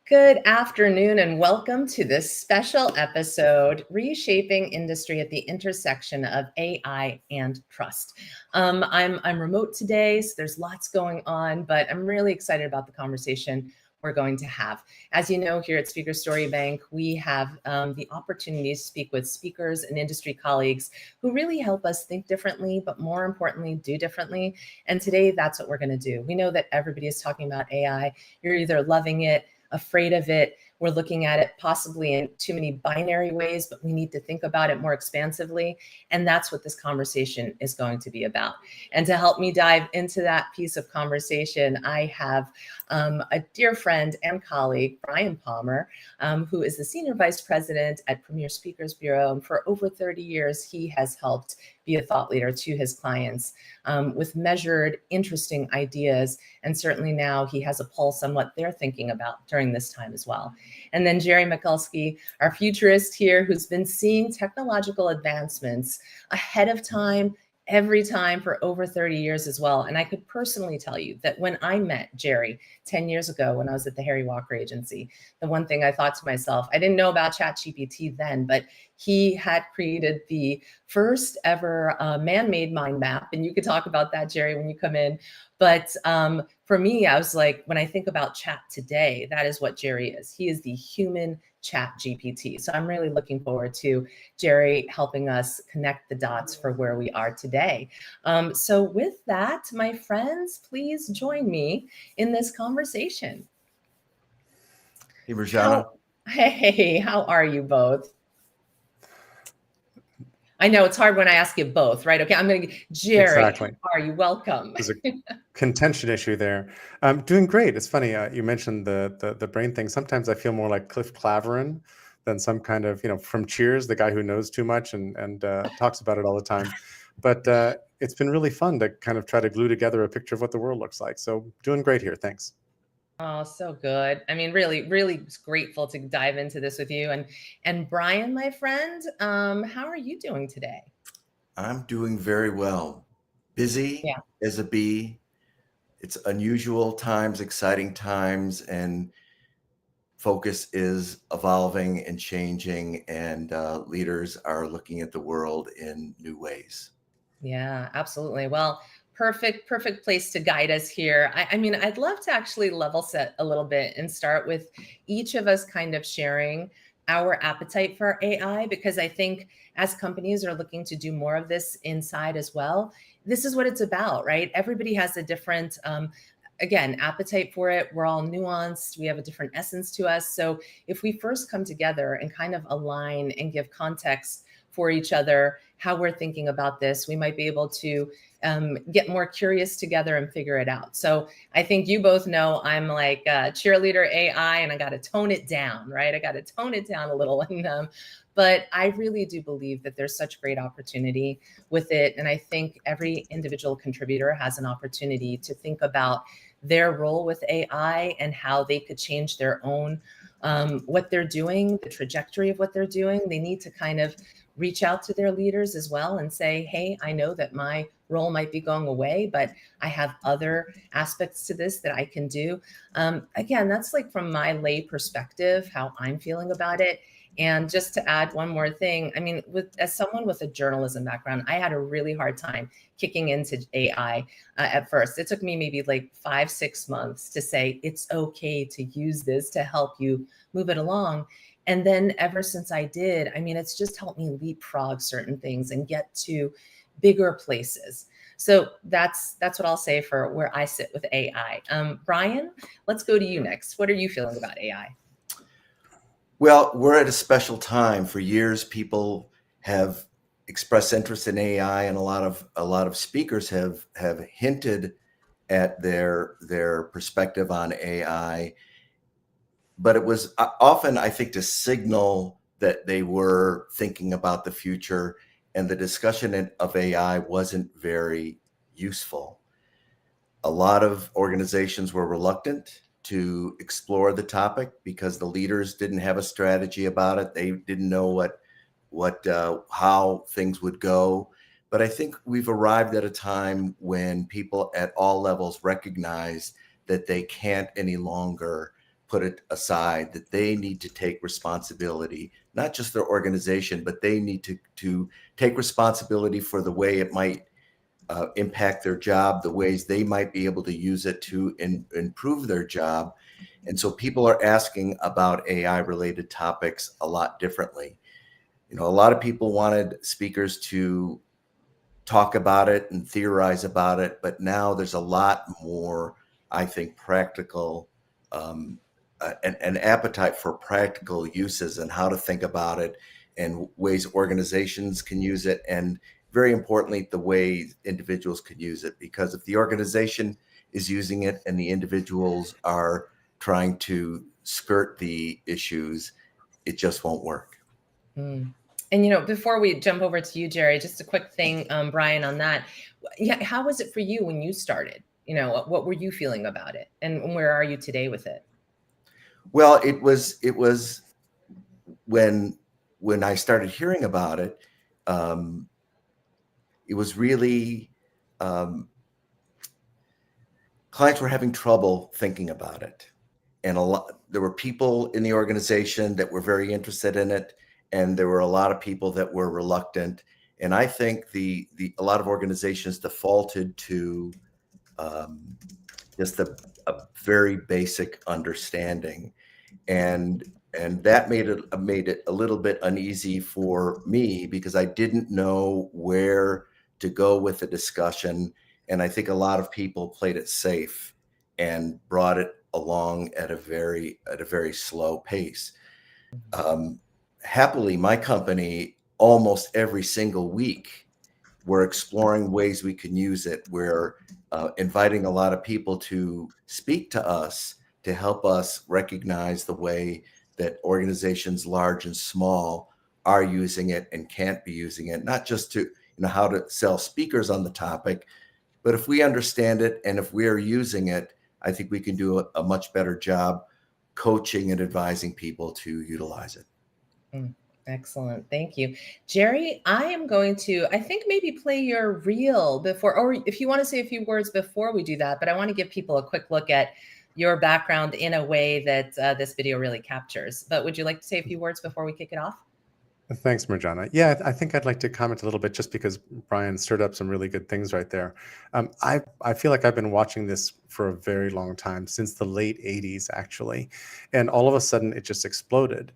Good afternoon and welcome to this special episode, Reshaping Industry at the Intersection of AI and Trust. I'm remote today, so there's lots going on, but I'm really excited about the conversation we're going to have. As you know, here at Speaker Story Bank, we have the opportunity to speak with speakers and industry colleagues who really help us think differently, but more importantly, do differently. And today, that's what we're going to do. We know that everybody is talking about AI. You're either loving it, afraid of it. We're looking at it possibly in too many binary ways, but we need to think about it more expansively. And that's what this conversation is going to be about. And to help me dive into that piece of conversation, I have a dear friend and colleague, Brian Palmer, who is the Senior Vice President at Premier Speakers Bureau. And for over 30 years, he has helped be a thought leader to his clients with measured, interesting ideas. And certainly now he has a pulse on what they're thinking about during this time as well. And then Jerry Michalski, our futurist here, who's been seeing technological advancements ahead of time, every time for over 30 years as well. And I could personally tell you that when I met Jerry 10 years ago when I was at the Harry Walker Agency, the one thing I thought to myself, I didn't know about ChatGPT then, but he had created the first ever man-made mind map. And you could talk about that, Jerry, when you come in. But for me, I was like, when I think about chat today, that is what Jerry is. He is the human chat GPT. So I'm really looking forward to Jerry helping us connect the dots for where we are today. So with that, my friends, please join me in this conversation. Hey, Mirjana. Hey, how are you both? I know it's hard when I ask you both, right? Okay, I'm going to, Jerry, exactly. How are you? Welcome. There's a contention issue there. Doing great. It's funny, you mentioned the brain thing. Sometimes I feel more like Cliff Claverin than some kind of, from Cheers, the guy who knows too much and talks about it all the time. But it's been really fun to kind of try to glue together a picture of what the world looks like. So doing great here. Thanks. Oh, so good. I mean, really grateful to dive into this with you. And Brian, my friend, how are you doing today? I'm doing very well. Busy as a bee. It's unusual times, exciting times, and focus is evolving and changing, and leaders are looking at the world in new ways. Yeah, absolutely. Well, perfect place to guide us here. I mean, I'd love to actually level set a little bit and start with each of us kind of sharing our appetite for AI, because I think as companies are looking to do more of this inside as well, this is what it's about, right? Everybody has a different, again, appetite for it. We're all nuanced. We have a different essence to us. So if we first come together and kind of align and give context for each other, how we're thinking about this, we might be able to get more curious together and figure it out. So I think you both know I'm like cheerleader AI, and I got to tone it down, right? I got to tone it down a little. But I really do believe that there's such great opportunity with it. And I think every individual contributor has an opportunity to think about their role with AI and how they could change their own, what they're doing, the trajectory of what they're doing. They need to kind of reach out to their leaders as well and say, hey, I know that my role might be going away, but I have other aspects to this that I can do. Again, that's like from my lay perspective, how I'm feeling about it. And just to add one more thing, I mean, as someone with a journalism background, I had a really hard time kicking into AI at first. It took me maybe like 5-6 months to say, it's okay to use this to help you move it along. And then ever since I did, I mean, it's just helped me leapfrog certain things and get to bigger places. So that's what I'll say for where I sit with AI. Brian, let's go to you next. What are you feeling about AI? Well, we're at a special time. For years, people have expressed interest in AI, and a lot of speakers have hinted at their perspective on AI. But it was often, I think, to signal that they were thinking about the future, and the discussion of AI wasn't very useful. A lot of organizations were reluctant to explore the topic because the leaders didn't have a strategy about it. They didn't know how things would go. But I think we've arrived at a time when people at all levels recognize that they can't any longer put it aside, that they need to take responsibility, not just their organization, but they need to take responsibility for the way it might impact their job, the ways they might be able to use it to improve their job. And so people are asking about AI related topics a lot differently. A lot of people wanted speakers to talk about it and theorize about it, but now there's a lot more, I think, practical, an appetite for practical uses and how to think about it and ways organizations can use it, and very importantly, the way individuals could use it. Because if the organization is using it and the individuals are trying to skirt the issues, it just won't work. Mm. And, before we jump over to you, Jerry, just a quick thing, Brian, on that. Yeah, how was it for you when you started? What were you feeling about it? And where are you today with it? Well, it was when I started hearing about it, it was really, clients were having trouble thinking about it. And there were people in the organization that were very interested in it, and there were a lot of people that were reluctant. And I think a lot of organizations defaulted to just a very basic understanding, and that made it a little bit uneasy for me, because I didn't know where to go with the discussion. And I think a lot of people played it safe and brought it along at a very slow pace. Happily, my company, almost every single week, we're exploring ways we can use it. We're inviting a lot of people to speak to us to help us recognize the way that organizations large and small are using it and can't be using it, not just to how to sell speakers on the topic, but if we understand it and if we are using it, I think we can do a much better job coaching and advising people to utilize it. Excellent. Thank you. Jerry, I am going to, I think, maybe play your reel before, or if you want to say a few words before we do that, but I want to give people a quick look at your background in a way that this video really captures. But would you like to say a few words before we kick it off? Thanks, Mirjana. Yeah, I think I'd like to comment a little bit, just because Brian stirred up some really good things right there. I feel like I've been watching this for a very long time, since the late 80s, actually. And all of a sudden, it just exploded.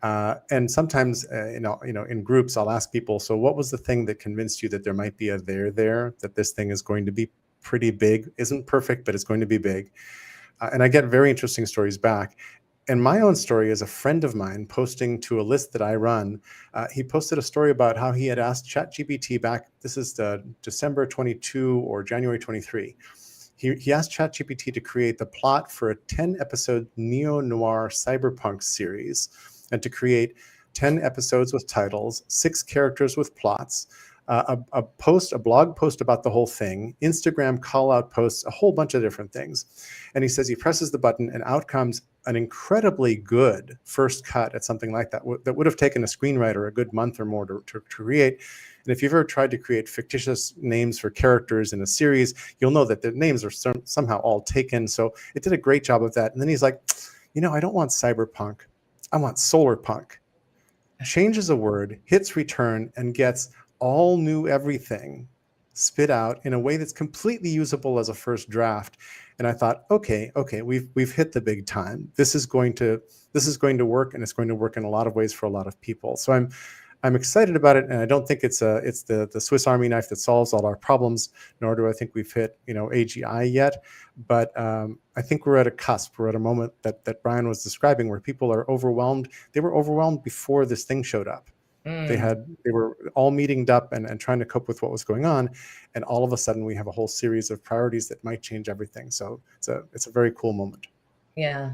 And sometimes, in groups, I'll ask people, so what was the thing that convinced you that there might be a there, that this thing is going to be pretty big? Isn't perfect, but it's going to be big. And I get very interesting stories back. And my own story is a friend of mine posting to a list that I run. He posted a story about how he had asked ChatGPT back, this is December 22 or January 23. He asked ChatGPT to create the plot for a 10-episode neo-noir cyberpunk series, and to create 10 episodes with titles, 6 characters with plots, a blog post about the whole thing, Instagram call-out posts, a whole bunch of different things. And he says he presses the button and out comes an incredibly good first cut at something like that, that would have taken a screenwriter a good month or more to create. And if you've ever tried to create fictitious names for characters in a series, you'll know that the names are somehow all taken. So it did a great job of that. And then he's like, I don't want cyberpunk. I want solar punk. Changes a word, hits return, and gets all new everything spit out in a way that's completely usable as a first draft. And I thought, okay, we've hit the big time. This is going to work, and it's going to work in a lot of ways for a lot of people. So I'm excited about it, and I don't think it's the Swiss Army knife that solves all our problems, nor do I think we've hit AGI yet. But I think we're at a cusp. We're at a moment that Brian was describing, where people are overwhelmed. They were overwhelmed before this thing showed up. They were all meetinged up and trying to cope with what was going on, and all of a sudden we have a whole series of priorities that might change everything. So it's a very cool moment. Yeah.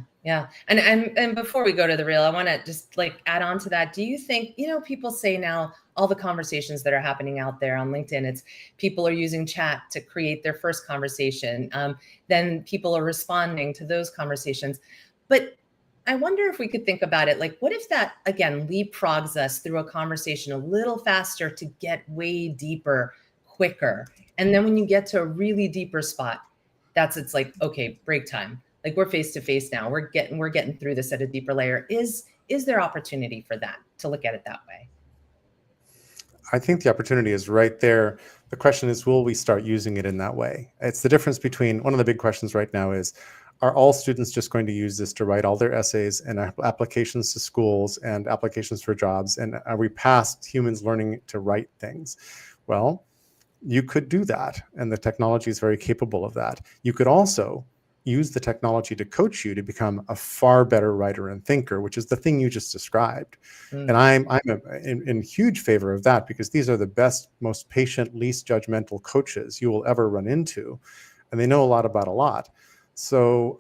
And before we go to the reel, I want to just add on to that. Do you think, people say now all the conversations that are happening out there on LinkedIn, it's people are using chat to create their first conversation. Then people are responding to those conversations. But I wonder if we could think about it, what if that, again, leapfrogs us through a conversation a little faster to get way deeper, quicker. And then when you get to a really deeper spot, it's like, okay, break time. Like we're face to face now. We're getting through this at a deeper layer. Is there opportunity for that, to look at it that way? I think the opportunity is right there. The question is, will we start using it in that way? It's the difference between, one of the big questions right now is, are all students just going to use this to write all their essays and applications to schools and applications for jobs? And are we past humans learning to write things? Well, you could do that, and the technology is very capable of that. You could also use the technology to coach you to become a far better writer and thinker, which is the thing you just described. And I'm in huge favor of that, because these are the best, most patient, least judgmental coaches you will ever run into, and they know a lot about a lot. So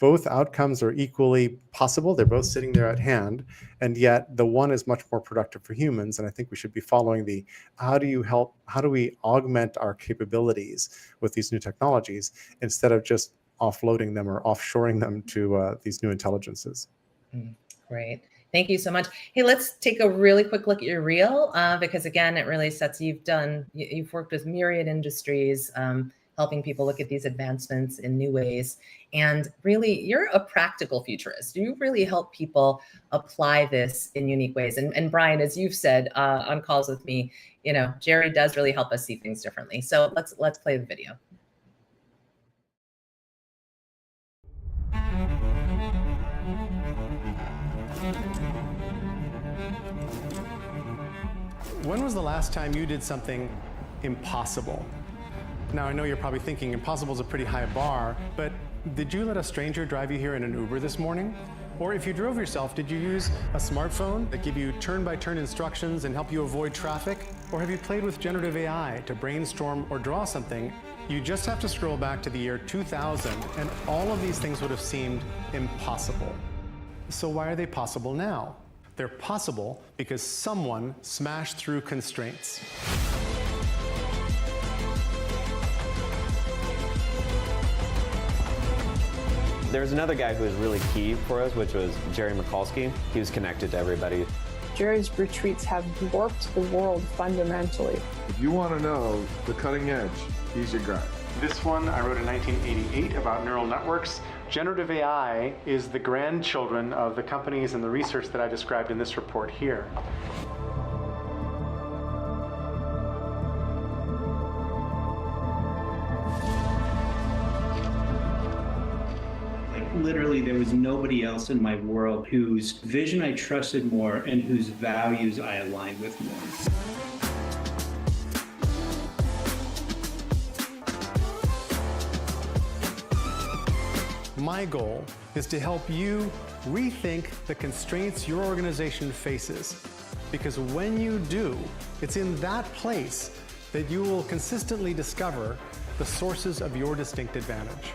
both outcomes are equally possible. They're both sitting there at hand, and yet the one is much more productive for humans. And I think we should be following the, how do we augment our capabilities with these new technologies, instead of just offloading them or offshoring them to these new intelligences. Great. Thank you so much. Hey, let's take a really quick look at your reel, because again, it really sets, you've worked with myriad industries, helping people look at these advancements in new ways. And really, you're a practical futurist. You really help people apply this in unique ways. And Brian, as you've said on calls with me, Jerry does really help us see things differently. So let's play the video. When was the last time you did something impossible? Now, I know you're probably thinking impossible is a pretty high bar, but did you let a stranger drive you here in an Uber this morning? Or if you drove yourself, did you use a smartphone that give you turn-by-turn instructions and help you avoid traffic? Or have you played with generative AI to brainstorm or draw something? You just have to scroll back to the year 2000, and all of these things would have seemed impossible. So why are they possible now? They're possible because someone smashed through constraints. There's another guy who was really key for us, which was Jerry Michalski. He was connected to everybody. Jerry's retreats have warped the world fundamentally. If you want to know the cutting edge, he's your guy. This one I wrote in 1988 about neural networks. Generative AI is the grandchildren of the companies and the research that I described in this report here. Literally, there was nobody else in my world whose vision I trusted more and whose values I aligned with more. My goal is to help you rethink the constraints your organization faces. Because when you do, it's in that place that you will consistently discover the sources of your distinct advantage.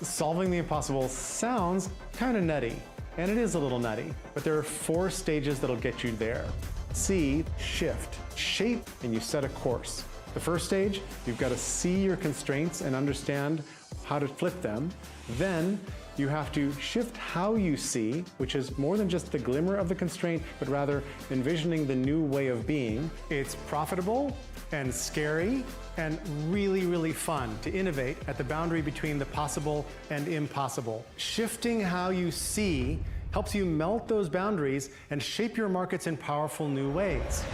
Solving the impossible sounds kind of nutty, and it is a little nutty, but there are 4 stages that'll get you there. See, shift, shape, and you set a course. The first stage, you've got to see your constraints and understand how to flip them. Then you have to shift how you see, which is more than just the glimmer of the constraint, but rather envisioning the new way of being. It's profitable and scary and really, really fun to innovate at the boundary between the possible and impossible. Shifting how you see helps you melt those boundaries and shape your markets in powerful new ways.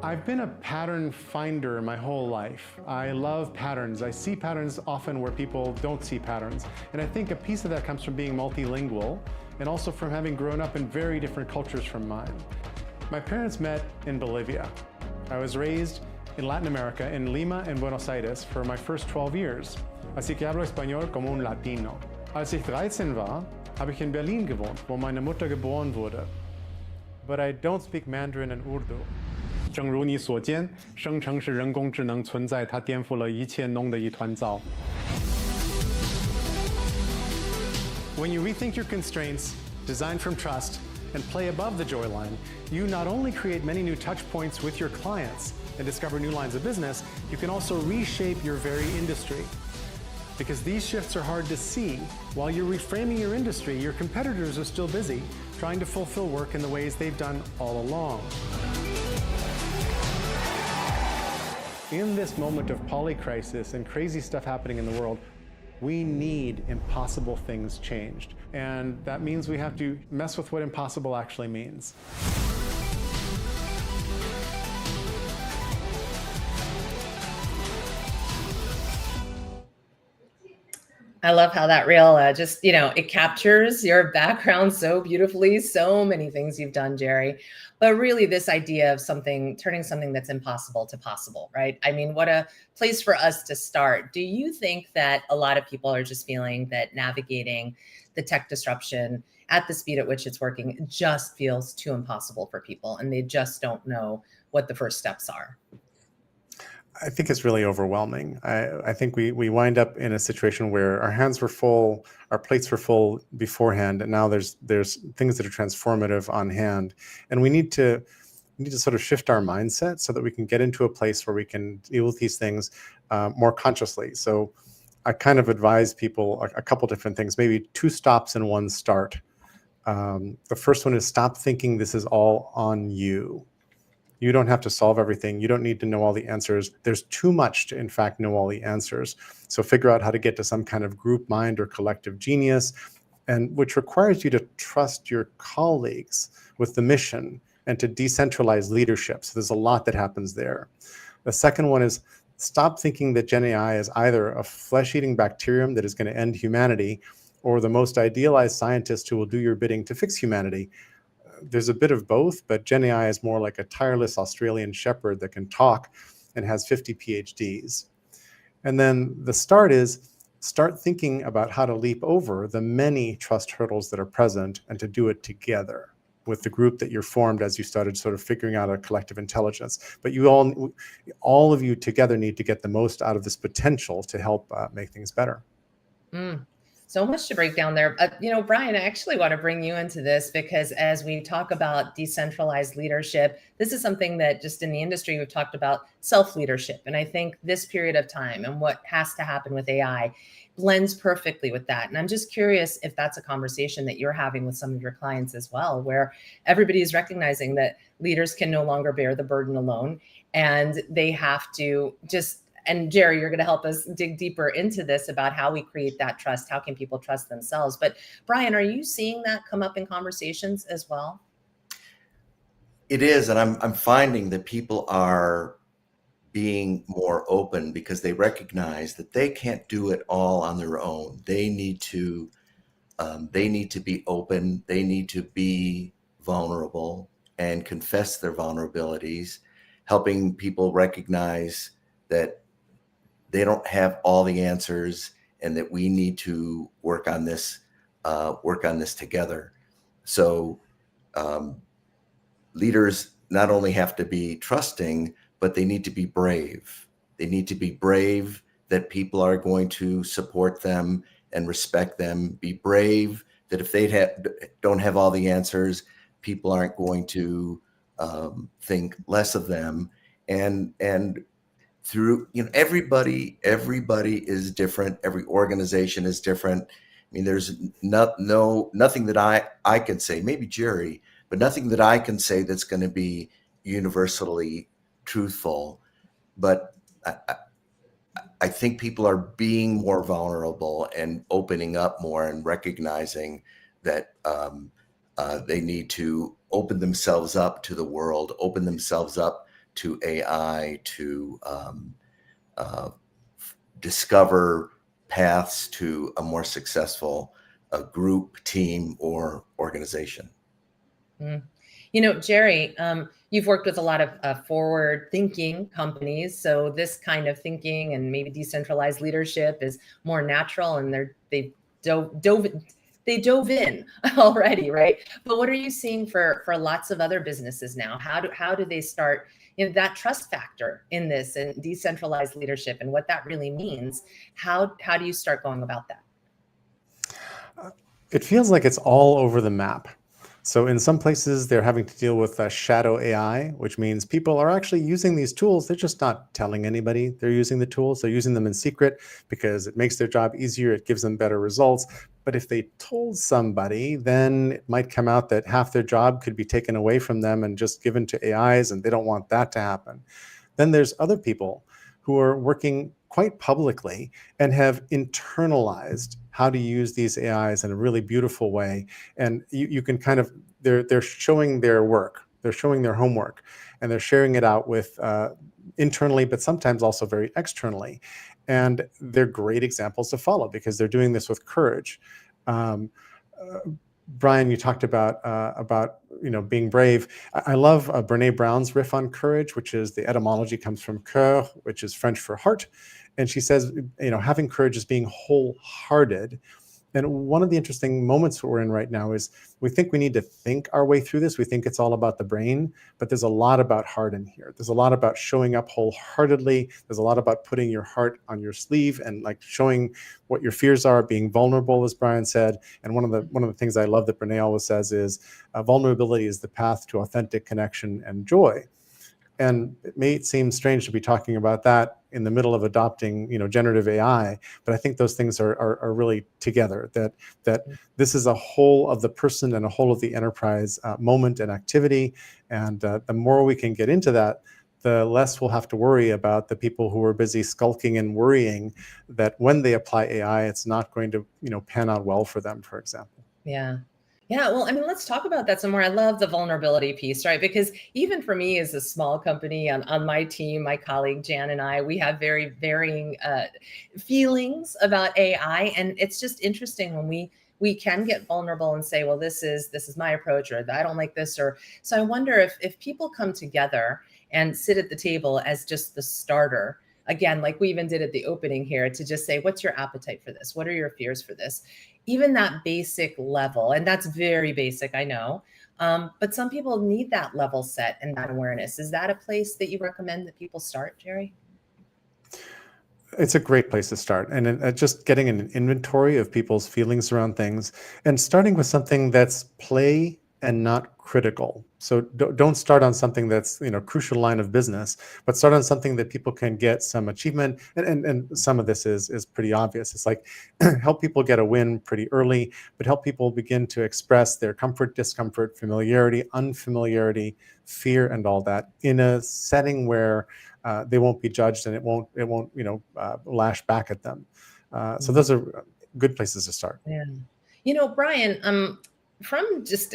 I've been a pattern finder my whole life. I love patterns. I see patterns often where people don't see patterns. And I think a piece of that comes from being multilingual and also from having grown up in very different cultures from mine. My parents met in Bolivia. I was raised in Latin America, in Lima and Buenos Aires for my first 12 years. Así que hablo español como un latino. Als ich 13 war, habe ich in Berlin gewohnt, wo meine Mutter geboren wurde. But I don't speak Mandarin and Urdu. 正如你所见，生成式人工智能存在，它颠覆了一切，弄得一团糟。When you rethink your constraints, design from trust, and play above the joy line, you not only create many new touch points with your clients and discover new lines of business, you can also reshape your very industry. Because these shifts are hard to see. While you're reframing your industry, your competitors are still busy trying to fulfill work in the ways they've done all along. In this moment of polycrisis and crazy stuff happening in the world, we need impossible things changed. And that means we have to mess with what impossible actually means. I love how that reel just, it captures your background so beautifully, so many things you've done, Jerry. But really this idea of turning something that's impossible to possible, right? I mean, what a place for us to start. Do you think that a lot of people are just feeling that navigating the tech disruption at the speed at which it's working just feels too impossible for people and they just don't know what the first steps are? I think it's really overwhelming. I think we wind up in a situation where our hands were full, our plates were full beforehand, and now there's things that are transformative on hand, and we need to sort of shift our mindset so that we can get into a place where we can deal with these things more consciously. So I kind of advise people a couple different things, maybe 2 stops and 1 start. The first one is stop thinking this is all on you. You don't have to solve everything. You don't need to know all the answers. There's too much to, in fact, know all the answers. So figure out how to get to some kind of group mind or collective genius, and which requires you to trust your colleagues with the mission and to decentralize leadership. So there's a lot that happens there. The second one is stop thinking that Gen AI is either a flesh-eating bacterium that is going to end humanity or the most idealized scientist who will do your bidding to fix humanity. There's a bit of both, but Gen AI is more like a tireless Australian shepherd that can talk and has 50 PhDs. And then the start thinking about how to leap over the many trust hurdles that are present and to do it together with the group that you're formed as you started sort of figuring out a collective intelligence. But you all of you together need to get the most out of this potential to help make things better. So much to break down there. Brian, I actually want to bring you into this because as we talk about decentralized leadership, this is something that just in the industry, we've talked about self-leadership. And I think this period of time and what has to happen with AI blends perfectly with that. And I'm just curious if that's a conversation that you're having with some of your clients as well, where everybody is recognizing that leaders can no longer bear the burden alone and they have to and Jerry, you're going to help us dig deeper into this about how we create that trust. How can people trust themselves? But Brian, are you seeing that come up in conversations as well? It is, and I'm finding that people are being more open because they recognize that they can't do it all on their own. They need to be open. They need to be vulnerable and confess their vulnerabilities, helping people recognize that they don't have all the answers and that we need to work on this together. So leaders not only have to be trusting, but they need to be brave. They need to be brave that people are going to support them and respect them. Be brave that if they don't have all the answers, people aren't going to think less of them. And through, everybody is different. Every organization is different. I mean, there's nothing that I can say, maybe Jerry, but nothing that I can say that's going to be universally truthful. But I think people are being more vulnerable and opening up more and recognizing that they need to open themselves up to the world, open themselves up to AI, to discover paths to a more successful group, team, or organization. Jerry, you've worked with a lot of forward-thinking companies, so this kind of thinking and maybe decentralized leadership is more natural, and they dove in already, right? But what are you seeing for lots of other businesses now? How do they start that trust factor in this and decentralized leadership and what that really means? How do you start going about that? It feels like it's all over the map. So in some places, they're having to deal with shadow AI, which means people are actually using these tools. They're just not telling anybody they're using the tools. They're using them in secret because it makes their job easier. It gives them better results. But if they told somebody, then it might come out that half their job could be taken away from them and just given to AIs, and they don't want that to happen. Then there's other people who are working quite publicly and have internalized how to use these AIs in a really beautiful way. And you can kind of, they're showing their work, they're showing their homework, and they're sharing it out with internally, but sometimes also very externally. And they're great examples to follow because they're doing this with courage. Brian, you talked about being brave. I love Brene Brown's riff on courage, which is the etymology comes from cœur, which is French for heart, and she says, having courage is being wholehearted. And one of the interesting moments we're in right now is we think we need to think our way through this. We think it's all about the brain, but there's a lot about heart in here. There's a lot about showing up wholeheartedly. There's a lot about putting your heart on your sleeve and like showing what your fears are, being vulnerable, as Brian said. And one of the things I love that Brene always says is vulnerability is the path to authentic connection and joy. And it may seem strange to be talking about that in the middle of adopting, generative AI, but I think those things are really together. That this is a whole of the person and a whole of the enterprise moment and activity. And the more we can get into that, the less we'll have to worry about the people who are busy skulking and worrying that when they apply AI, it's not going to, pan out well for them, for example. Yeah. Yeah, well, I mean, let's talk about that some more. I love the vulnerability piece, right? Because even for me as a small company on my team, my colleague Jan and I, we have very varying feelings about AI. And it's just interesting when we can get vulnerable and say, well, this is my approach, or I don't like this. Or so I wonder if people come together and sit at the table as just the starter. Again, like we even did at the opening here, to just say, what's your appetite for this? What are your fears for this? Even that basic level, and that's very basic, I know, but some people need that level set and that awareness. Is that a place that you recommend that people start, Jerry? It's a great place to start. And just getting an inventory of people's feelings around things and starting with something that's play and not critical. So don't start on something that's, crucial line of business, but start on something that people can get some achievement. And some of this is pretty obvious. It's like help people get a win pretty early, but help people begin to express their comfort, discomfort, familiarity, unfamiliarity, fear, and all that in a setting where they won't be judged and it won't lash back at them. So those are good places to start. Yeah. Brian, from just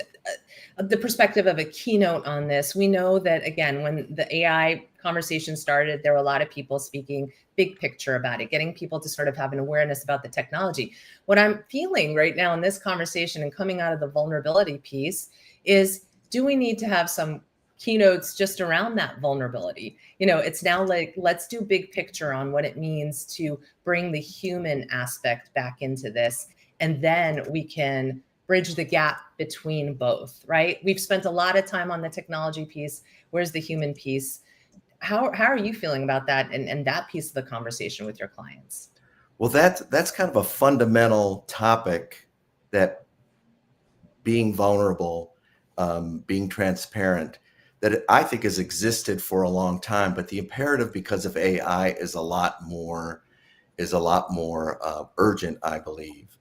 the perspective of a keynote on this, we know that, again, when the AI conversation started, there were a lot of people speaking big picture about it, getting people to sort of have an awareness about the technology. What I'm feeling right now in this conversation and coming out of the vulnerability piece is, do we need to have some keynotes just around that vulnerability? It's now like, let's do big picture on what it means to bring the human aspect back into this. And then we can bridge the gap between both, right? We've spent a lot of time on the technology piece. Where's the human piece? How are you feeling about that and that piece of the conversation with your clients? Well, that's kind of a fundamental topic, that being vulnerable, being transparent, that I think has existed for a long time. But the imperative, because of AI, is a lot more urgent, I believe.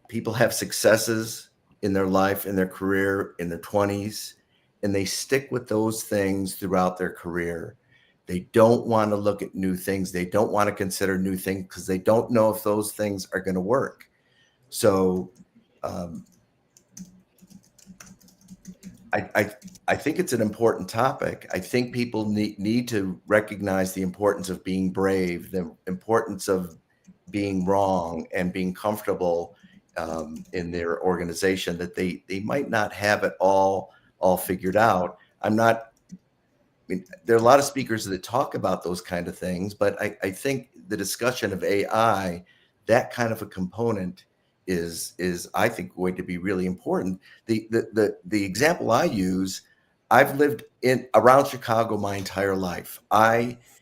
People have successes in their life, in their career, in their 20s, and they stick with those things throughout their career. They don't want to look at new things. They don't want to consider new things because they don't know if those things are going to work. So I think it's an important topic. I think people need to recognize the importance of being brave, the importance of being wrong, and being comfortable in their organization, that they might not have it all figured out. There are a lot of speakers that talk about those kind of things, but I think the discussion of AI, that kind of a component is I think going to be really important. The example I use, I've lived around Chicago my entire life.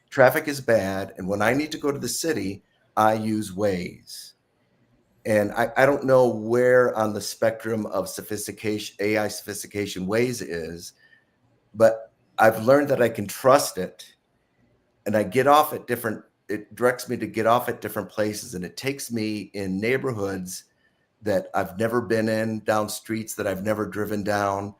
Traffic is bad, and when I need to go to the city, I use Waze. And I don't know where on the spectrum of sophistication, AI sophistication, Waze is, but I've learned that I can trust it, and it directs me to get off at different places, and it takes me in neighborhoods that I've never been in, down streets that I've never driven down.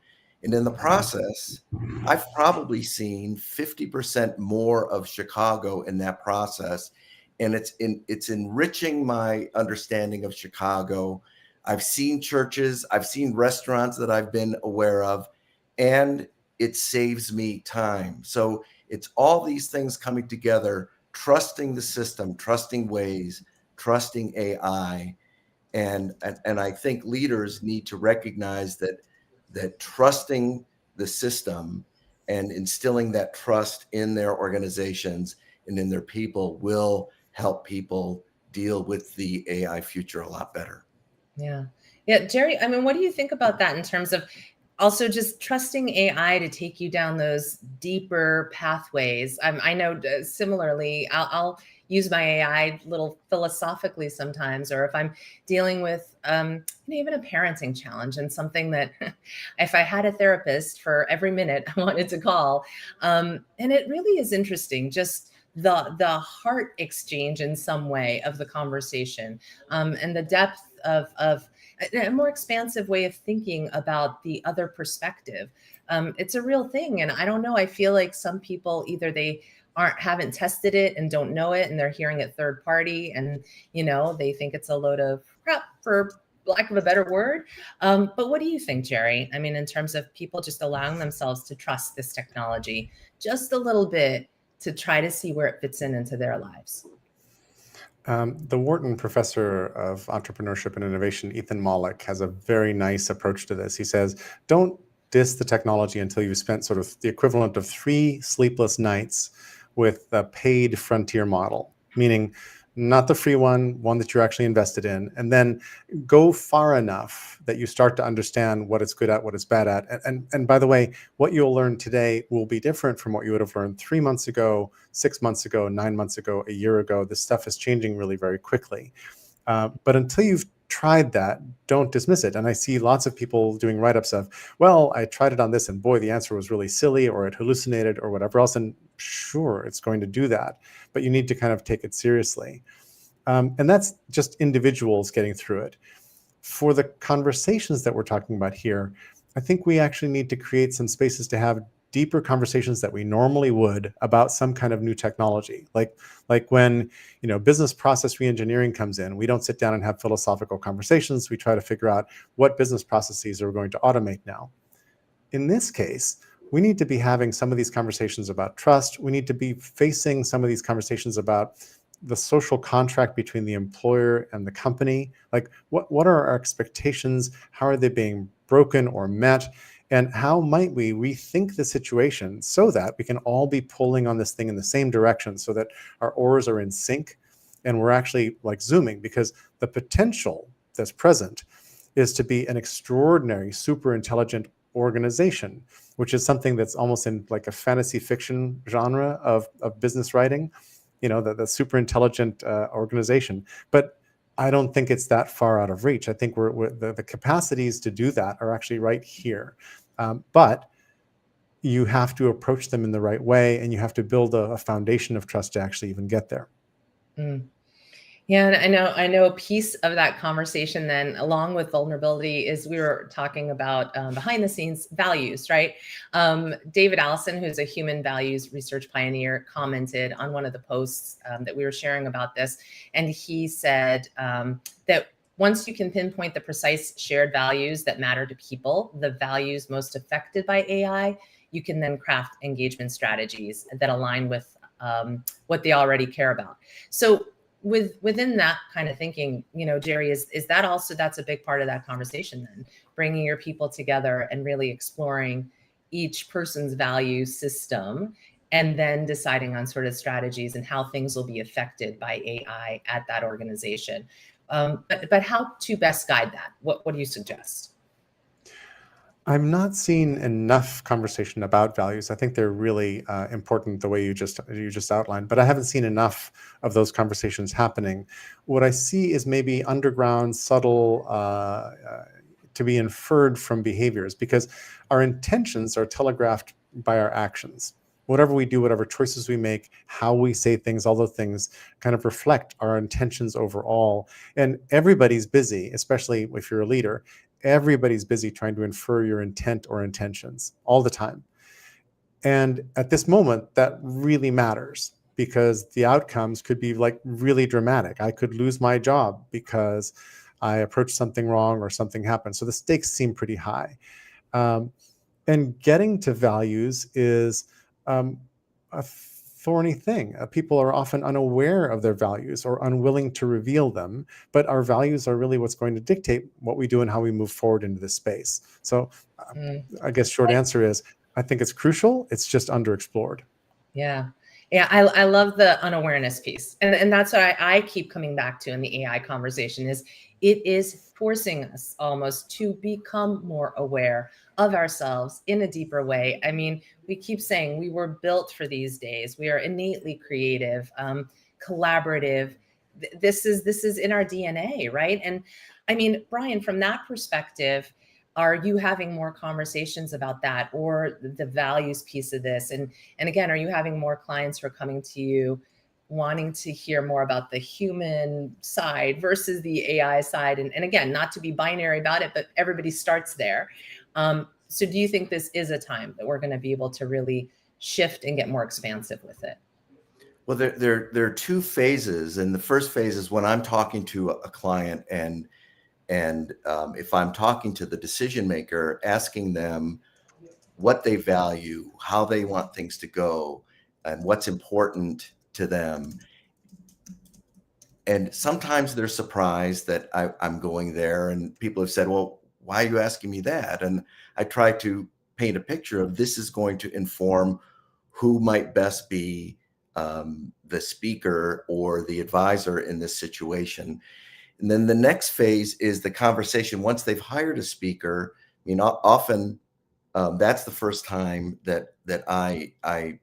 And in the process, I've probably seen 50% more of Chicago in that process. And it's enriching my understanding of Chicago. I've seen churches, I've seen restaurants that I've been aware of, and it saves me time. So it's all these things coming together, trusting the system, trusting Waze, trusting AI. And I think leaders need to recognize that trusting the system and instilling that trust in their organizations and in their people will help people deal with the AI future a lot better. Yeah. Yeah, Jerry, I mean, what do you think about that in terms of also just trusting AI to take you down those deeper pathways? I know similarly, I'll use my AI a little philosophically sometimes, or if I'm dealing with even a parenting challenge and something that if I had a therapist for every minute I wanted to call, and it really is interesting, just the heart exchange in some way of the conversation, and the depth of a more expansive way of thinking about the other perspective. It's a real thing. And I don't know, I feel like some people either they haven't tested it and don't know it, and they're hearing it third party, and they think it's a load of crap, for lack of a better word. But what do you think, Jerry? I mean, in terms of people just allowing themselves to trust this technology just a little bit to try to see where it fits into their lives. The Wharton professor of entrepreneurship and innovation, Ethan Mollick, has a very nice approach to this. He says, don't diss the technology until you've spent sort of the equivalent of 3 sleepless nights with a paid frontier model, meaning not the free one that you're actually invested in, and then go far enough that you start to understand what it's good at, what it's bad at. And by the way, what you'll learn today will be different from what you would have learned 3 months ago, 6 months ago, 9 months ago, a year ago. This stuff is changing really very quickly. But until you've tried that, don't dismiss it. And I see lots of people doing write-ups of, well, I tried it on this and boy, the answer was really silly, or it hallucinated, or whatever else. And sure, it's going to do that, but you need to kind of take it seriously. And that's just individuals getting through it. For the conversations that we're talking about here, I think we actually need to create some spaces to have deeper conversations that we normally would about some kind of new technology. Like when, business process reengineering comes in, we don't sit down and have philosophical conversations. We try to figure out what business processes are we going to automate now. In this case, we need to be having some of these conversations about trust. We need to be facing some of these conversations about the social contract between the employer and the company. Like what are our expectations? How are they being broken or met? And how might we rethink the situation so that we can all be pulling on this thing in the same direction, so that our oars are in sync and we're actually like zooming? Because the potential that's present is to be an extraordinary, super intelligent organization, which is something that's almost in like a fantasy fiction genre of business writing, the super intelligent organization. But I don't think it's that far out of reach. I think the capacities to do that are actually right here. But you have to approach them in the right way, and you have to build a foundation of trust to actually even get there. Mm. Yeah, and I know a piece of that conversation then, along with vulnerability, is we were talking about behind the scenes values, right? David Allison, who's a human values research pioneer, commented on one of the posts that we were sharing about this. And he said that once you can pinpoint the precise shared values that matter to people, the values most affected by AI, you can then craft engagement strategies that align with what they already care about. So within that kind of thinking, Jerry, is that also, that's a big part of that conversation then, bringing your people together and really exploring each person's value system, and then deciding on sort of strategies and how things will be affected by AI at that organization. But how to best guide that? What do you suggest? I'm not seeing enough conversation about values. I think they're really important the way you just outlined, but I haven't seen enough of those conversations happening. What I see is maybe underground, subtle, to be inferred from behaviors, because our intentions are telegraphed by our actions. Whatever we do, whatever choices we make, how we say things, all those things kind of reflect our intentions overall. And everybody's busy, especially if you're a leader. everybody's busy trying to infer your intent or intentions all the time. And at this moment, that really matters, because the outcomes could be like really dramatic. I could lose my job because I approached something wrong or something happened. So the stakes seem pretty high. And getting to values is a thorny thing. People are often unaware of their values or unwilling to reveal them, but our values are really what's going to dictate what we do and how we move forward into this space. So I guess short answer is, I think it's crucial. It's just underexplored. Yeah. Yeah, I love the unawareness piece. And that's what I keep coming back to in the AI conversation is it is forcing us almost to become more aware of ourselves in a deeper way. I mean, we keep saying we were built for these days. We are innately creative, collaborative. This is in our DNA, right? And I mean, Brian, from that perspective, are you having more conversations about that, or the values piece of this? And again, are you having more clients who are coming to you wanting to hear more about the human side versus the AI side? And again, not to be binary about it, but everybody starts there. So do you think this is a time that we're going to be able to really shift and get more expansive with it? Well, there are two phases. And the first phase is when I'm talking to a client, and if I'm talking to the decision maker, asking them what they value, how they want things to go, and what's important to them. And sometimes they're surprised that I'm going there, and people have said, well, why are you asking me that? And I try to paint a picture of this is going to inform who might best be the speaker or the advisor in this situation. And then the next phase is the conversation. Once they've hired a speaker, I mean, often that's the first time that I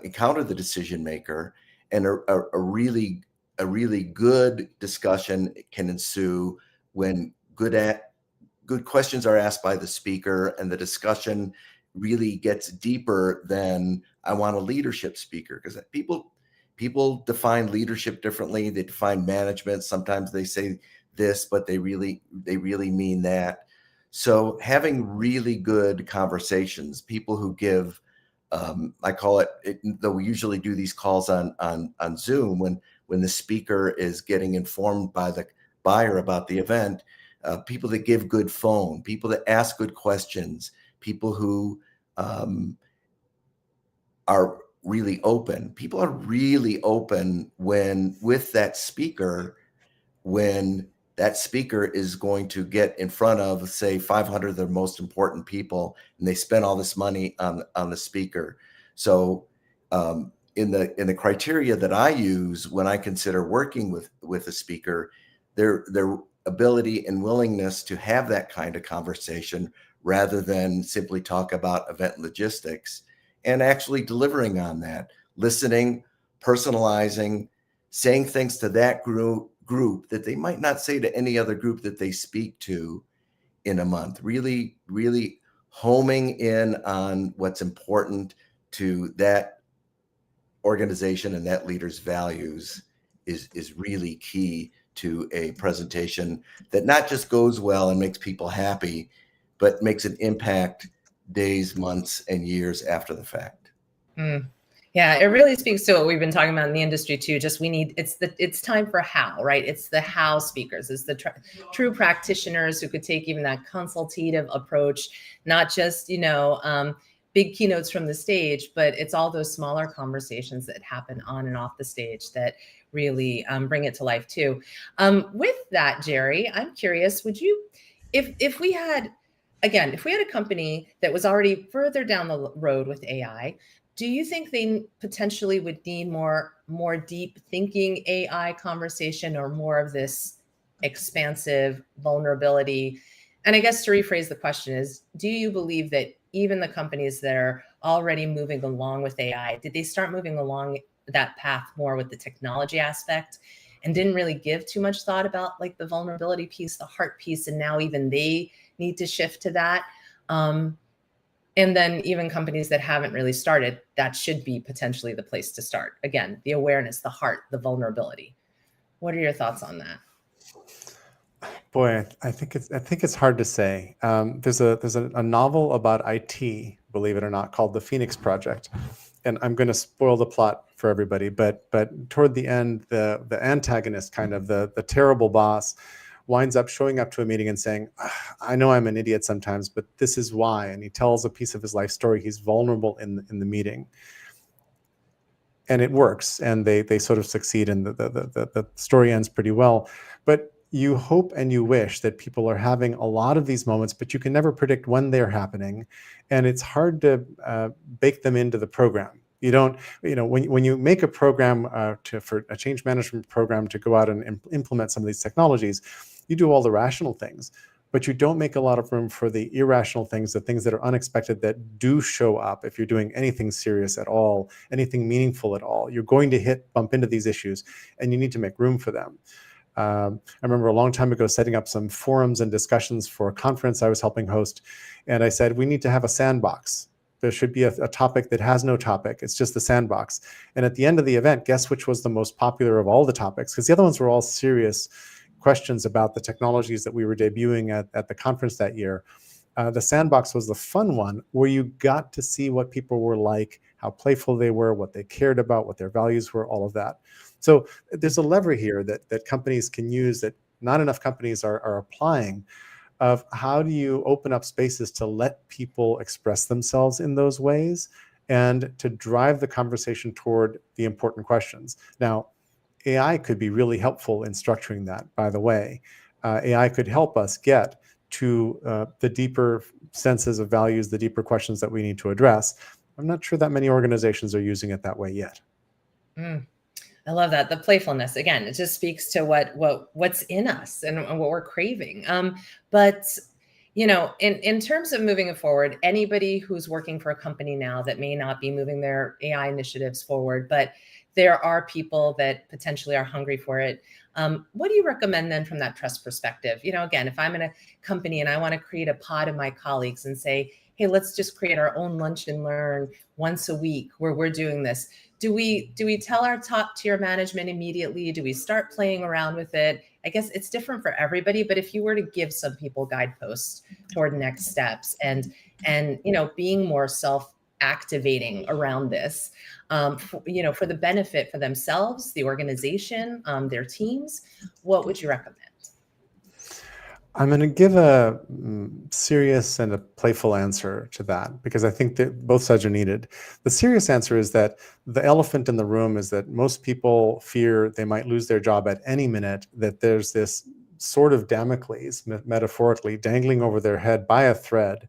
encounter the decision maker, and a really good discussion can ensue when good questions are asked by the speaker, and the discussion really gets deeper than I want a leadership speaker, because people define leadership differently. They define management. Sometimes they say this, but they really mean that. So having really good conversations, people who give, I call it, though we usually do these calls on Zoom, when the speaker is getting informed by the buyer about the event, people that give good phone, people that ask good questions, people who are really open. People are really open with that speaker, when that speaker is going to get in front of, say, 500 of the most important people, and they spend all this money on the speaker. So in the criteria that I use when I consider working with a speaker, their ability and willingness to have that kind of conversation rather than simply talk about event logistics, and actually delivering on that, listening, personalizing, saying things to that group that they might not say to any other group that they speak to in a month. Really homing in on what's important to that organization and that leader's values is really key to a presentation that not just goes well and makes people happy, but makes an impact days, months, and years after the fact. Yeah, it really speaks to what we've been talking about in the industry too. Just it's time for how, right? It's the how speakers, it's the true practitioners who could take even that consultative approach, not just, big keynotes from the stage, but it's all those smaller conversations that happen on and off the stage that really bring it to life too. With that, Jerry, I'm curious, would you, if we had a company that was already further down the road with AI, do you think they potentially would need more deep thinking AI conversation, or more of this expansive vulnerability? And I guess to rephrase the question is, do you believe that even the companies that are already moving along with AI, did they start moving along that path more with the technology aspect and didn't really give too much thought about like the vulnerability piece, the heart piece, and now even they need to shift to that? And then even companies that haven't really started, that should be potentially the place to start. Again, the awareness, the heart, the vulnerability. What are your thoughts on that? Boy, I think it's hard to say. There's a novel about IT, believe it or not, called The Phoenix Project, and I'm going to spoil the plot for everybody. But toward the end, the antagonist, kind of the terrible boss, winds up showing up to a meeting and saying, "I know I'm an idiot sometimes, but this is why." And he tells a piece of his life story. He's vulnerable in the meeting, and it works, and they sort of succeed, and the story ends pretty well. But you hope and you wish that people are having a lot of these moments, but you can never predict when they're happening, and it's hard to bake them into the program. You don't, when you make a program for a change management program to go out and implement some of these technologies, you do all the rational things, but you don't make a lot of room for the irrational things, the things that are unexpected that do show up if you're doing anything serious at all, anything meaningful at all. You're going to bump into these issues, and you need to make room for them. I remember a long time ago setting up some forums and discussions for a conference I was helping host, and I said, we need to have a sandbox. There should be a topic that has no topic. It's just the sandbox. And at the end of the event, guess which was the most popular of all the topics? Because the other ones were all serious questions about the technologies that we were debuting at the conference that year. The sandbox was the fun one, where you got to see what people were like, how playful they were, what they cared about, what their values were, all of that. So there's a lever here that companies can use that not enough companies are applying, of how do you open up spaces to let people express themselves in those ways and to drive the conversation toward the important questions. Now, AI could be really helpful in structuring that, by the way. AI could help us get to the deeper senses of values, the deeper questions that we need to address. I'm not sure that many organizations are using it that way yet. I love that. The playfulness, again, it just speaks to what's in us and what we're craving. But in terms of moving it forward, anybody who's working for a company now that may not be moving their AI initiatives forward, but there are people that potentially are hungry for it. What do you recommend then from that trust perspective? Again, if I'm in a company and I want to create a pod of my colleagues and say, hey, let's just create our own lunch and learn once a week where we're doing this. Do we tell our top tier management immediately? Do we start playing around with it? I guess it's different for everybody, but if you were to give some people guideposts toward next steps and being more self-activating around this, for the benefit for themselves, the organization, their teams, what would you recommend? I'm going to give a serious and a playful answer to that, because I think that both sides are needed. The serious answer is that the elephant in the room is that most people fear they might lose their job at any minute, that there's this sword of Damocles, metaphorically, dangling over their head by a thread,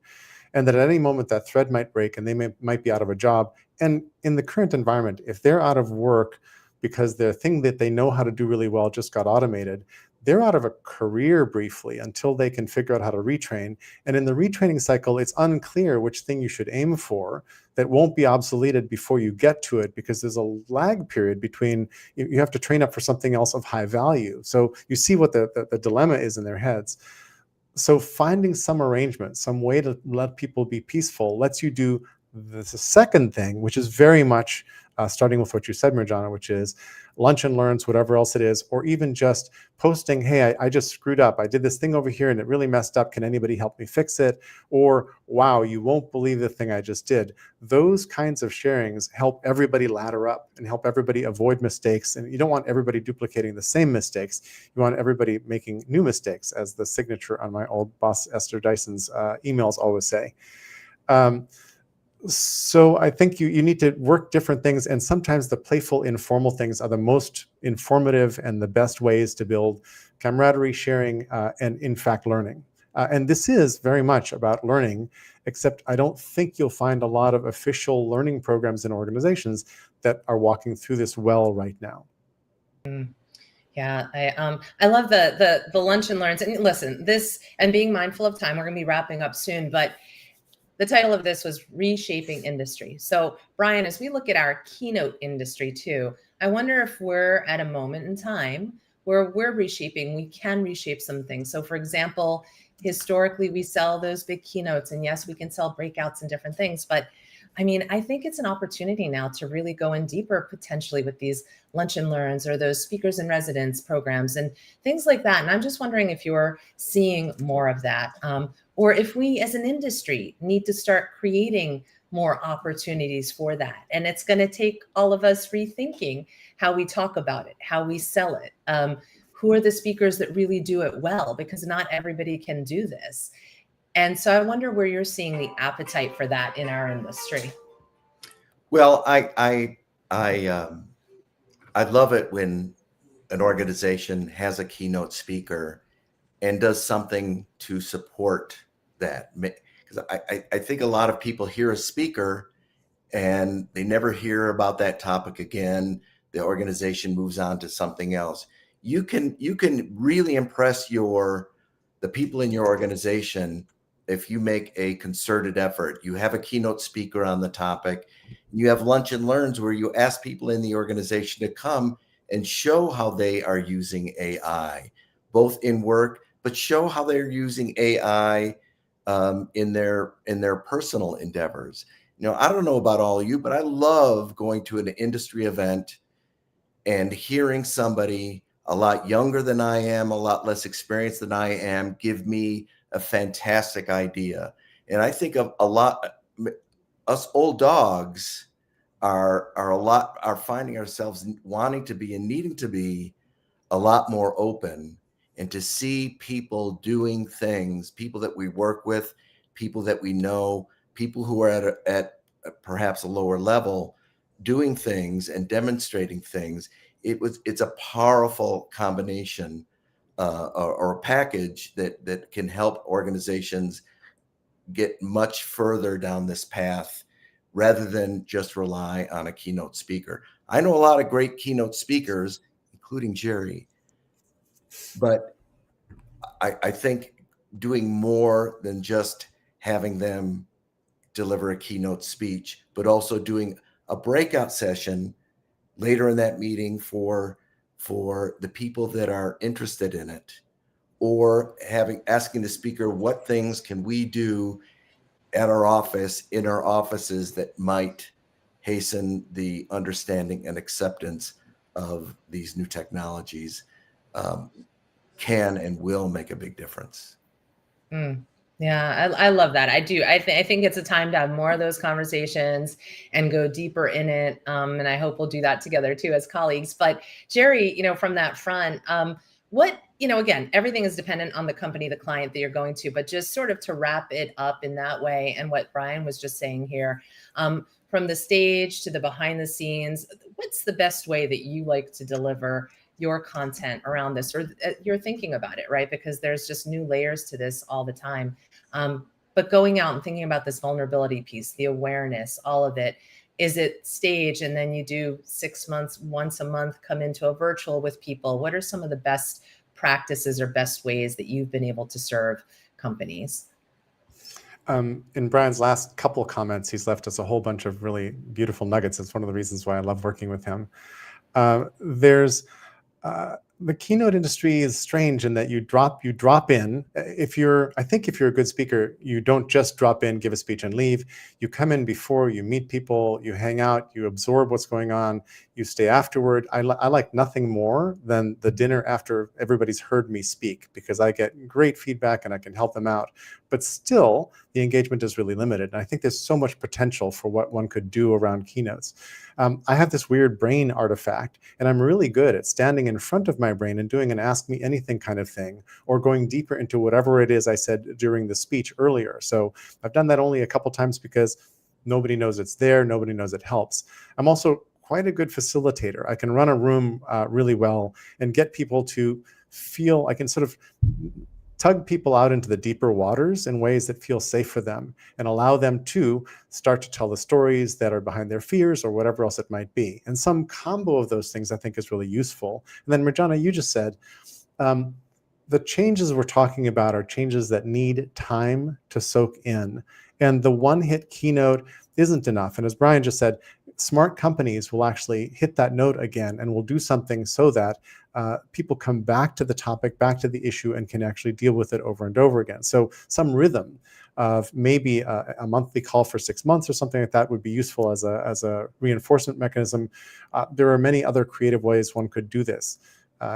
and that at any moment that thread might break and they might be out of a job. And in the current environment, if they're out of work because the thing that they know how to do really well just got automated, they're out of a career briefly until they can figure out how to retrain. And in the retraining cycle, it's unclear which thing you should aim for that won't be obsoleted before you get to it, because there's a lag period between you have to train up for something else of high value. So you see what the dilemma is in their heads. So finding some arrangement, some way to let people be peaceful, lets you do the second thing, which is very much starting with what you said, Mirjana, which is lunch and learns, whatever else it is, or even just posting, hey, I just screwed up. I did this thing over here and it really messed up. Can anybody help me fix it? Or, wow, you won't believe the thing I just did. Those kinds of sharings help everybody ladder up and help everybody avoid mistakes. And you don't want everybody duplicating the same mistakes. You want everybody making new mistakes, as the signature on my old boss, Esther Dyson's emails always say. So I think you need to work different things, and sometimes the playful, informal things are the most informative and the best ways to build camaraderie, sharing, and in fact learning. And this is very much about learning, except I don't think you'll find a lot of official learning programs in organizations that are walking through this well right now. Yeah, I love the lunch and learns. And listen, this, and being mindful of time, we're going to be wrapping up soon, but the title of this was Reshaping Industry. So Brian, as we look at our keynote industry too, I wonder if we're at a moment in time where we're reshaping, we can reshape some things. So for example, historically we sell those big keynotes, and yes, we can sell breakouts and different things, but I mean, I think it's an opportunity now to really go in deeper potentially with these lunch and learns or those speakers in residence programs and things like that. And I'm just wondering if you're seeing more of that, or if we as an industry need to start creating more opportunities for that. And it's going to take all of us rethinking how we talk about it, how we sell it. Who are the speakers that really do it well? Because not everybody can do this. And so I wonder where you're seeing the appetite for that in our industry. Well, I love it when an organization has a keynote speaker and does something to support that. Because I think a lot of people hear a speaker and they never hear about that topic again. The organization moves on to something else. You can really impress the people in your organization if you make a concerted effort. You have a keynote speaker on the topic. You have lunch and learns where you ask people in the organization to come and show how they are using AI, both in work, but show how they're using AI in their personal endeavors. I don't know about all of you, but I love going to an industry event and hearing somebody a lot younger than I am, a lot less experienced than I am, give me a fantastic idea. And I think of a lot, us old dogs are finding ourselves wanting to be and needing to be a lot more open, and to see people doing things, people that we work with, people that we know, people who are at perhaps a lower level, doing things and demonstrating things. It's a powerful combination or a package that can help organizations get much further down this path rather than just rely on a keynote speaker. I know a lot of great keynote speakers, including Jerry, but I think doing more than just having them deliver a keynote speech, but also doing a breakout session later in that meeting for the people that are interested in it, or asking the speaker, what things can we do at our office, in our offices, that might hasten the understanding and acceptance of these new technologies, can and will make a big difference. Yeah, I love that. I do. I think it's a time to have more of those conversations and go deeper in it. And I hope we'll do that together too as colleagues. But Jerry, from that front, again, everything is dependent on the company, the client that you're going to, but just sort of to wrap it up in that way. And what Brian was just saying here, from the stage to the behind the scenes, what's the best way that you like to deliver your content around this, or you're thinking about it, right? Because there's just new layers to this all the time. But going out and thinking about this vulnerability piece, the awareness, all of it, is it stage and then you do 6 months, once a month, come into a virtual with people? What are some of the best practices or best ways that you've been able to serve companies? In Brian's last couple comments, he's left us a whole bunch of really beautiful nuggets. It's one of the reasons why I love working with him. The keynote industry is strange in that you drop in. I think if you're a good speaker, you don't just drop in, give a speech and leave. You come in before, you meet people, you hang out, you absorb what's going on, you stay afterward. I like nothing more than the dinner after everybody's heard me speak, because I get great feedback and I can help them out. But still, the engagement is really limited. And I think there's so much potential for what one could do around keynotes. I have this weird brain artifact, and I'm really good at standing in front of my brain and doing an ask me anything kind of thing, or going deeper into whatever it is I said during the speech earlier. So I've done that only a couple times because nobody knows it's there. Nobody knows it helps. I'm also quite a good facilitator. I can run a room really well and get people to feel, I can sort of tug people out into the deeper waters in ways that feel safe for them and allow them to start to tell the stories that are behind their fears or whatever else it might be. And some combo of those things I think is really useful. And then Mirjana, you just said, the changes we're talking about are changes that need time to soak in. And the one-hit keynote isn't enough. And as Brian just said, smart companies will actually hit that note again and will do something so that people come back to the topic, back to the issue, and can actually deal with it over and over again. So some rhythm of maybe a monthly call for 6 months or something like that would be useful as a reinforcement mechanism. There are many other creative ways one could do this,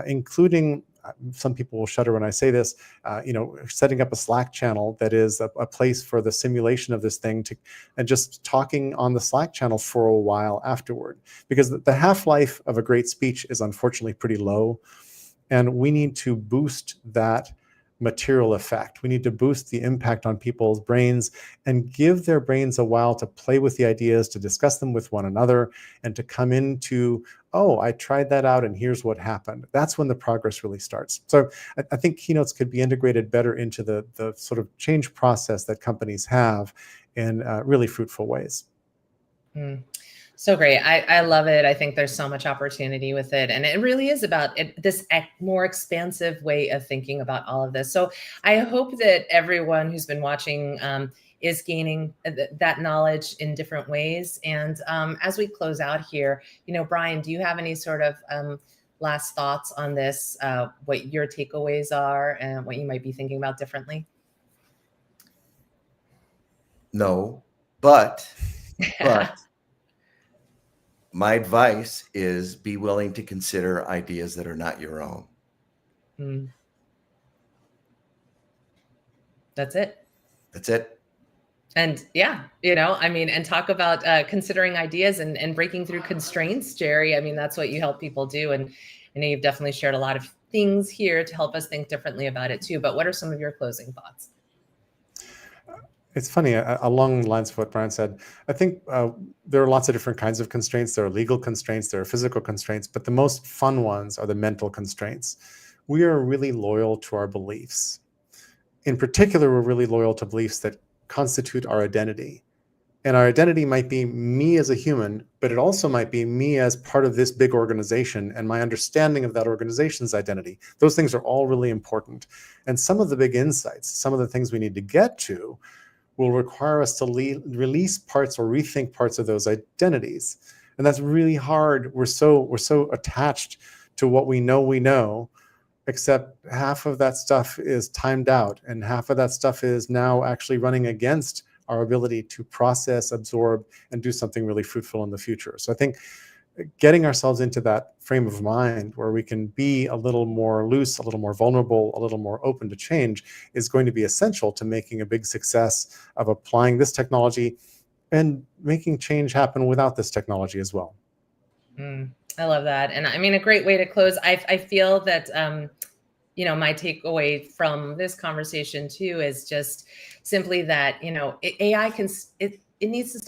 including, some people will shudder when I say this, setting up a Slack channel that is a place for the simulation of this thing, and just talking on the Slack channel for a while afterward. Because the half-life of a great speech is unfortunately pretty low, and we need to boost that material effect. We need to boost the impact on people's brains and give their brains a while to play with the ideas, to discuss them with one another, and to come into, oh, I tried that out and here's what happened. That's when the progress really starts. So I think keynotes could be integrated better into the sort of change process that companies have in really fruitful ways. So great. I love it. I think there's so much opportunity with it. And it really is about this more expansive way of thinking about all of this. So I hope that everyone who's been watching is gaining that knowledge in different ways. And as we close out here, Brian, do you have any sort of last thoughts on this, what your takeaways are and what you might be thinking about differently? No, but my advice is be willing to consider ideas that are not your own. That's it. That's it. And yeah, and talk about considering ideas and breaking through constraints, Jerry. I mean, that's what you help people do. And I know you've definitely shared a lot of things here to help us think differently about it too. But what are some of your closing thoughts? It's funny, along the lines of what Brian said, I think there are lots of different kinds of constraints. There are legal constraints, there are physical constraints, but the most fun ones are the mental constraints. We are really loyal to our beliefs. In particular, we're really loyal to beliefs that constitute our identity. And our identity might be me as a human, but it also might be me as part of this big organization and my understanding of that organization's identity. Those things are all really important. And some of the big insights, some of the things we need to get to, will require us to release parts or rethink parts of those identities. And that's really hard. We're so attached to what we know, except half of that stuff is timed out and half of that stuff is now actually running against our ability to process, absorb, and do something really fruitful in the future. So I think getting ourselves into that frame of mind where we can be a little more loose, a little more vulnerable, a little more open to change is going to be essential to making a big success of applying this technology and making change happen without this technology as well. I love that. And I mean, a great way to close. I feel that, my takeaway from this conversation too is just simply that, AI it needs to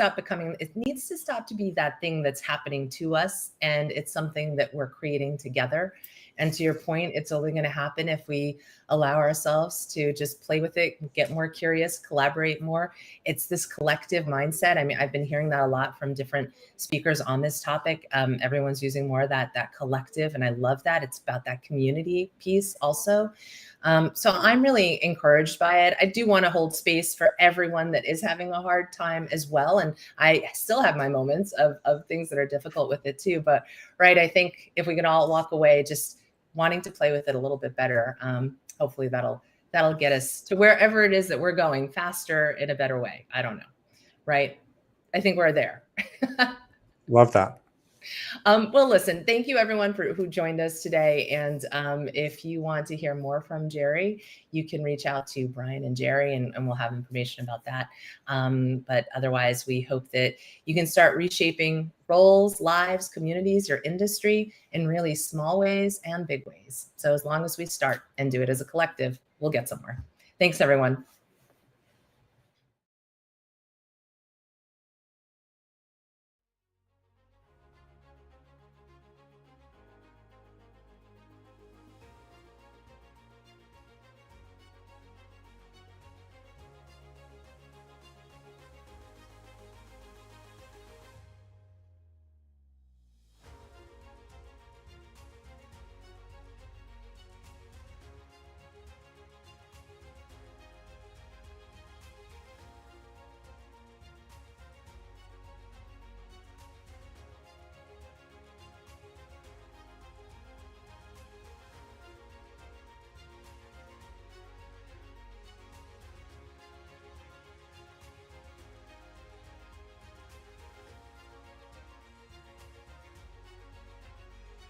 stop to be that thing that's happening to us. And it's something that we're creating together. And to your point, it's only going to happen if we allow ourselves to just play with it, get more curious, collaborate more. It's this collective mindset. I mean, I've been hearing that a lot from different speakers on this topic. Everyone's using more of that collective. And I love that. It's about that community piece also. So I'm really encouraged by it. I do want to hold space for everyone that is having a hard time as well. And I still have my moments of things that are difficult with it too. But right, I think if we can all walk away just wanting to play with it a little bit better, hopefully that'll get us to wherever it is that we're going faster in a better way. I don't know, right? I think we're there. Love that. Well, listen, thank you everyone who joined us today. And if you want to hear more from Jerry, you can reach out to Brian and Jerry and we'll have information about that. But otherwise, we hope that you can start reshaping roles, lives, communities, your industry in really small ways and big ways. So as long as we start and do it as a collective, we'll get somewhere. Thanks, everyone.